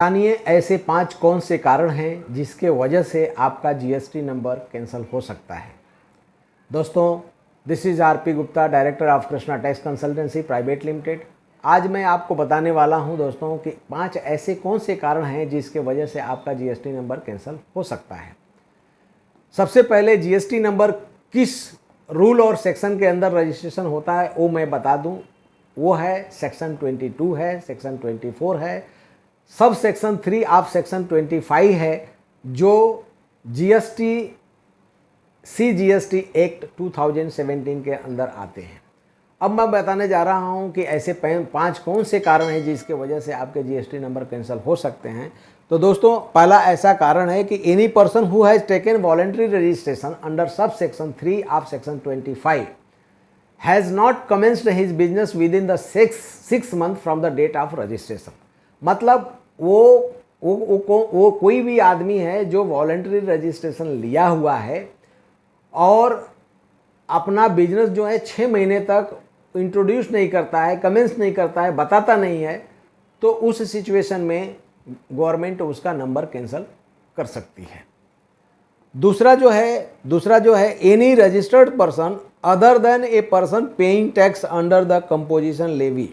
जानिए ऐसे 5 कौन से कारण हैं जिसके वजह से आपका जीएसटी नंबर कैंसिल हो सकता है। दोस्तों, this is RP Gupta, director of Krishna tax consultancy private limited. आज मैं आपको बताने वाला हूं दोस्तों कि 5 ऐसे कौन से कारण हैं जिसके वजह से आपका जीएसटी नंबर कैंसिल हो सकता है। सबसे पहले जीएसटी नंबर किस रूल और सेक्शन के अंदर रजिस्ट्रेशन होता है वो मैं बता दूं। वो है सेक्शन 22 है, सेक्शन 24 है, सब सेक्शन 3 ऑफ सेक्शन 25 है, जो CGST एक्ट 2017 के अंदर आते हैं। अब मैं बताने जा रहा हूं कि ऐसे 5 कौन से कारण हैं जिसके वजह से आपके जीएसटी नंबर कैंसिल हो सकते हैं। तो दोस्तों, पहला ऐसा कारण है कि any person who has taken voluntary registration under sub section 3 of section 25 has not commenced his business within the 6 month from the date of registration. मतलब वो कोई भी आदमी है जो वॉलंटरी रजिस्ट्रेशन लिया हुआ है और अपना बिजनेस जो है 6 महीने तक इंट्रोड्यूस नहीं करता है, कमेंस नहीं करता है, बताता नहीं है, तो उस सिचुएशन में गवर्नमेंट उसका नंबर कैंसिल कर सकती है। दूसरा जो है any registered person other than a person paying tax under the composition levy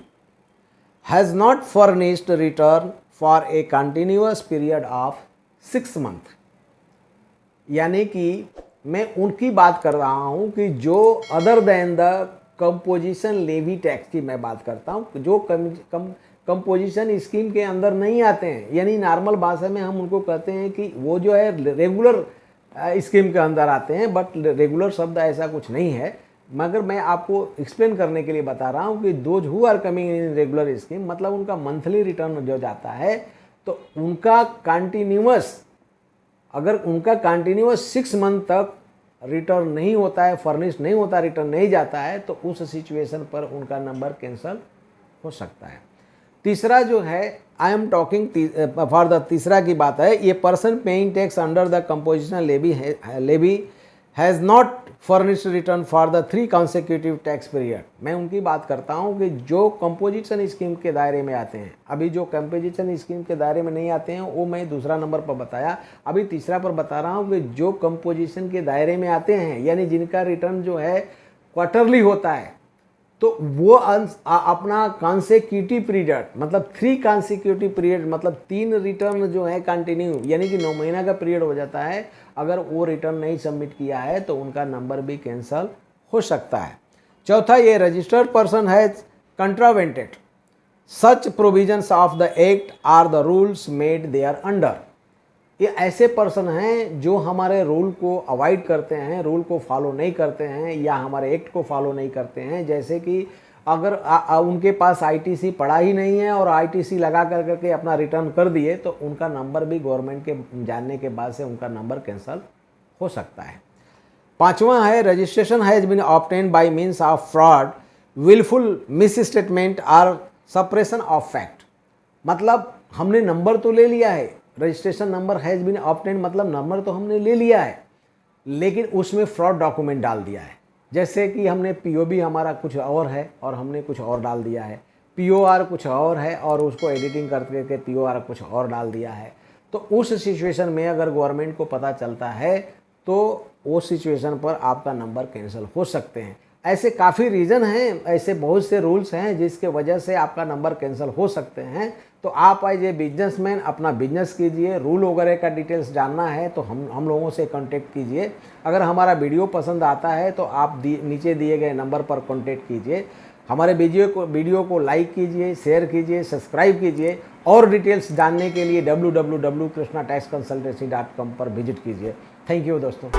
has not furnished return for a continuous period of 6 month. यानी कि मैं उनकी बात कर रहा हूं कि जो other than the composition levy tax की मैं बात करता हूं, जो कंपोजिशन स्कीम के अंदर नहीं आते हैं। यानी नॉर्मल भाषा में हम उनको कहते हैं कि वो जो है रेगुलर स्कीम के अंदर आते हैं, बट रेगुलर शब्द ऐसा कुछ नहीं है, मगर मैं आपको एक्सप्लेन करने के लिए बता रहा हूं कि those who are coming in regular scheme, मतलब उनका मंथली रिटर्न जो जाता है, तो उनका कंटिन्यूअस 6 मंथ तक रिटर्न नहीं होता है, फर्निश नहीं होता, रिटर्न नहीं जाता है, तो उस सिचुएशन पर उनका नंबर कैंसिल हो सकता है। तीसरा जो है, I am talking for the तीसरा की बात है, ये person paying tax under the composition levy has not furnished return for the 3 consecutive tax period. मैं उनकी बात करता हूं कि जो कंपोजिशन स्कीम के दायरे में आते हैं। अभी जो कंपोजिशन स्कीम के दायरे में नहीं आते हैं वो मैं दूसरा नंबर पर बताया, अभी तीसरा पर बता रहा हूं कि जो कंपोजिशन के दायरे में आते हैं, यानी जिनका रिटर्न जो है क्वार्टरली होता है, तो वो अपना कॉन्सेक्यूटिव पीरियड, मतलब 3 कॉन्सेक्यूटिव पीरियड, मतलब 3 रिटर्न जो है कंटिन्यू, यानी कि 9 महीना का पीरियड हो जाता है, अगर वो रिटर्न नहीं सबमिट किया है तो उनका नंबर भी कैंसिल हो सकता है। चौथा, ये registered person has contravened such provisions of the act or the rules made thereunder. ये ऐसे पर्सन हैं जो हमारे रूल को अवॉइड करते हैं, रूल को फॉलो नहीं करते हैं, या हमारे एक्ट को फॉलो नहीं करते हैं। जैसे कि अगर उनके पास आईटीसी पड़ा ही नहीं है और आईटीसी लगा करके अपना रिटर्न कर दिए, तो उनका नंबर भी गवर्नमेंट के जानने के बाद से उनका नंबर कैंसिल हो सकता है। पांचवा है, registration has been obtained by means of fraud, wilful misstatement और सप्रेशन ऑफ फैक्ट। मतलब हमने नंबर तो ले लिया है, registration number has been obtained, मतलब नंबर तो हमने ले लिया है, लेकिन उसमें फ्रॉड डॉक्यूमेंट डाल दिया है। जैसे कि हमने पीओबी हमारा कुछ और है और हमने कुछ और डाल दिया है, पीओआर कुछ और है और उसको एडिटिंग करके पीओआर कुछ और डाल दिया है। तो उस सिचुएशन में अगर गवर्नमेंट को पता चलता है तो उस सिचुएशन पर आपका नंबर कैंसिल हो सकते हैं। ऐसे काफ़ी रीज़न हैं, ऐसे बहुत से रूल्स हैं जिसके वजह से आपका नंबर कैंसिल हो सकते हैं। तो आप एज ए बिजनेसमैन अपना बिजनेस कीजिए, रूल वगैरह का डिटेल्स जानना है तो हम लोगों से कांटेक्ट कीजिए। अगर हमारा वीडियो पसंद आता है तो आप नीचे दिए गए नंबर पर कांटेक्ट कीजिए। हमारे वीडियो को लाइक कीजिए, शेयर कीजिए, सब्सक्राइब कीजिए, और डिटेल्स जानने के लिए www.krishnataxconsultancy.com पर विजिट कीजिए। थैंक यू दोस्तों।